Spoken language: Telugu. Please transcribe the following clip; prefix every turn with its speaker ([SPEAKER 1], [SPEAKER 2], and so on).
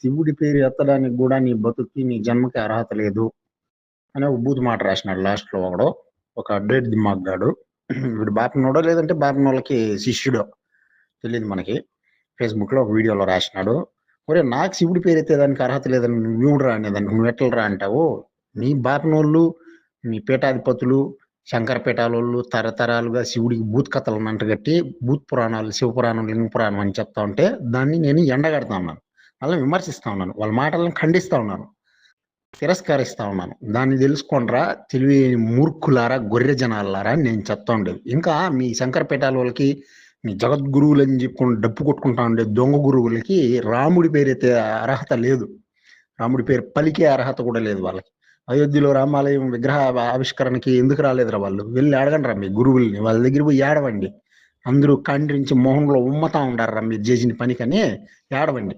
[SPEAKER 1] శివుడి పేరు ఎత్తడానికి కూడా నీ బతుక్కి, నీ జన్మకి అర్హత లేదు అని ఒక బూతు మాట రాసినాడు లాస్ట్‌లో ఒకడు. ఒక అడ్డేట్ దిమాగ్గాడు. వీడు బాపినోడో లేదంటే బాపినోళ్ళకి శిష్యుడో తెలీదు మనకి. ఫేస్‌బుక్‌లో ఒక వీడియోలో రాసినాడు. ఒరేయ్! నాకు శివుడి పేరు ఎత్తేదానికి అర్హత లేదని నువ్వెవడురా అనేదాన్ని, నువ్వెట్లరా అంటావు? నీ బాపినోళ్ళు, మీ పీఠాధిపతులు, శంకర పీఠాలోళ్ళు తరతరాలుగా శివుడికి భూత్ కథలను అంటగట్టి, భూత్ పురాణాలు, శివ పురాణం, లింగ పురాణం అని చెప్తా ఉంటే, దాన్ని నేను ఎండగడతా ఉన్నాను. వాళ్ళని విమర్శిస్తా ఉన్నాను. వాళ్ళ మాటలను ఖండిస్తా ఉన్నాను. తిరస్కరిస్తా ఉన్నాను. దాన్ని తెలుసుకోండ్రా తెలివి మూర్ఖులారా, గొర్రె జనాల్లారా అని నేను చెప్తా ఉండేది. ఇంకా మీ శంకర పీఠాలోళ్ళకి, మీ జగద్గురువులని చెప్పుకొని డప్పు కొట్టుకుంటా ఉండే దొంగ గురువులకి రాముడి పేరెత్తే అర్హత లేదు. రాముడి పేరు పలికే అర్హత కూడా లేదు వాళ్ళకి. అయోధ్యలో రామాలయం విగ్రహ ఆవిష్కరణకి ఎందుకు రాలేదురా వాళ్ళు? వెళ్లి అడగండిరా మీ గురువుల్ని. వాళ్ళ దగ్గర పోయి ఏడవండి. అందరూ ఖండించి మొహంలో ఉమ్మతా ఉండారురా మీరు చేసిన పనికని ఏడవండి.